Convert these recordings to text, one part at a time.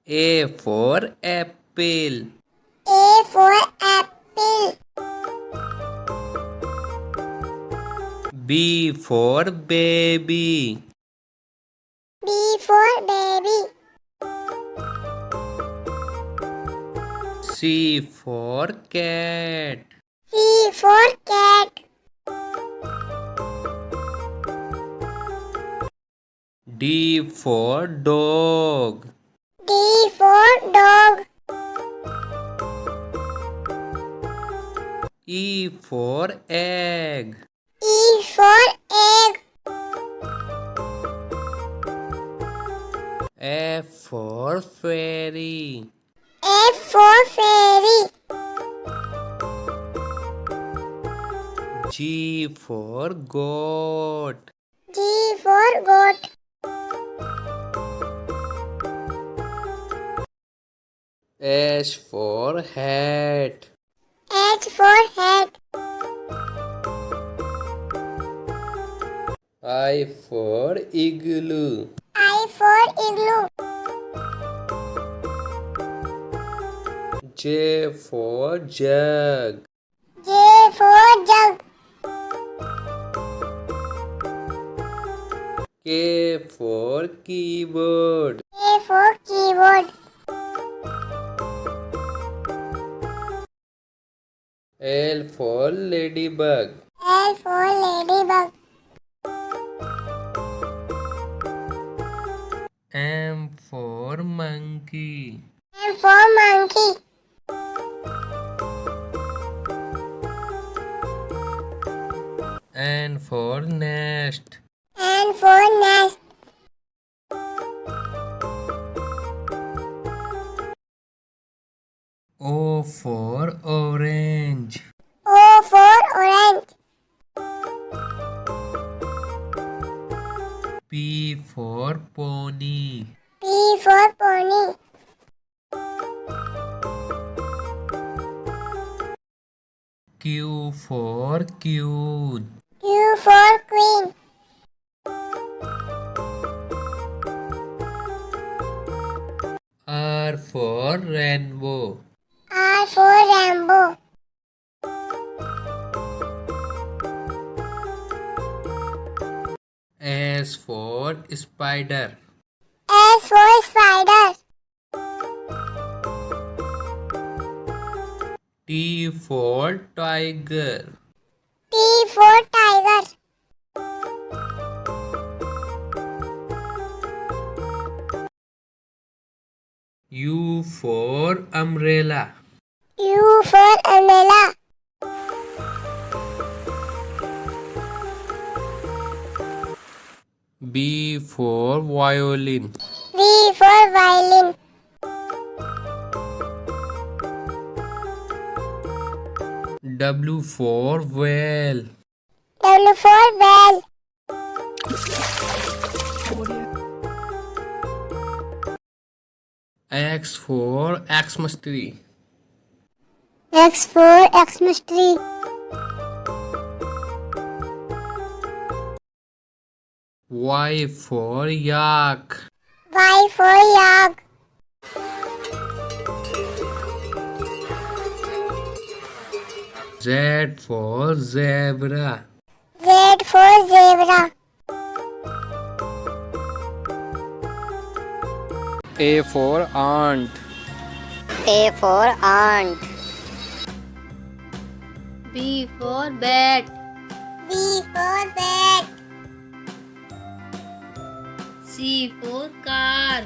A for apple. A for apple. B for baby. B for baby. C for cat. C for cat. D for dog. D for dog. E for egg. E for egg. F for fairy. F for fairy. G for goat. G for goat. H for hat. H for hat. I for igloo. I for igloo. J for jug. J for jug. K for keyboard. K for keyboard. L for ladybug. L for ladybug. M for monkey. M for monkey. N for nest. N for nest. O for orange. O for orange. P for pony. P for pony. Q for queen. Q for queen. R for rainbow. R for rainbow. S for spider. S for spider. T for tiger. T for tiger. U for umbrella. U for umbrella. B for violin. V for violin. W for whale. W for whale. X for Xmas tree. X for Xmas tree. Y for yak. Y for yak. Z for zebra. Z for zebra. A for ant. A for ant. B for bat. B for bat. C for car.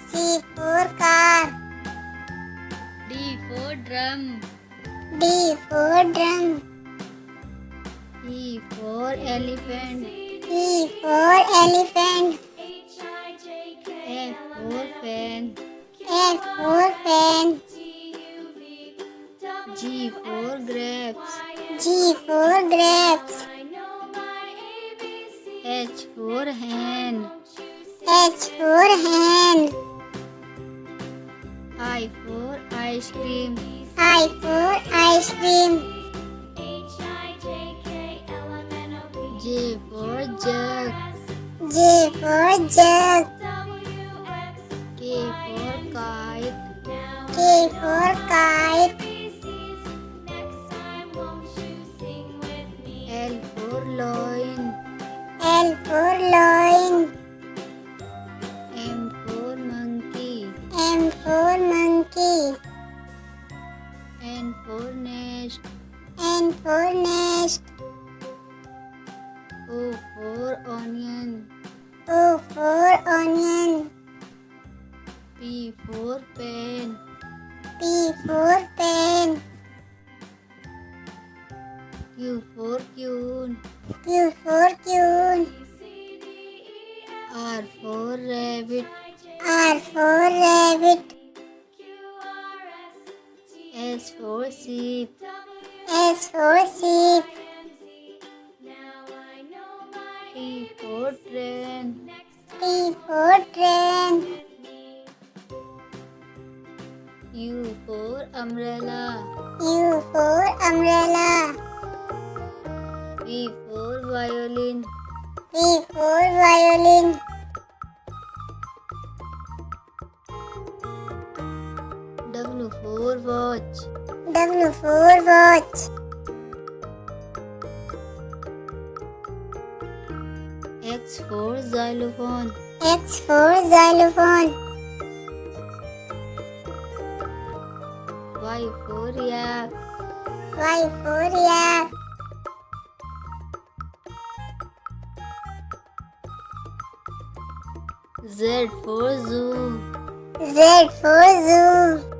C for car. D for drum. D for drum. E for elephant. E for elephant. F for fan. F for fan. G for grapes. G for grapes. H for hen. H for hen. I for ice cream. I for ice cream. J for jug. J for jug. K for car. for kite. L for loin. L for loin. M for monkey. M for monkey. N for nest. N for nest. O for onion. O for onion. P for pen. P for pen. Q for queen. Q for queen. R for rabbit. R for rabbit. S for sheep. S for sheep. T for train. T for train. U for umbrella. U for umbrella. V for violin. V for violin. W for watch. W for watch. X for xylophone. X for xylophone. Y for yak. Y for yak. Z for zoo. Z for zoo.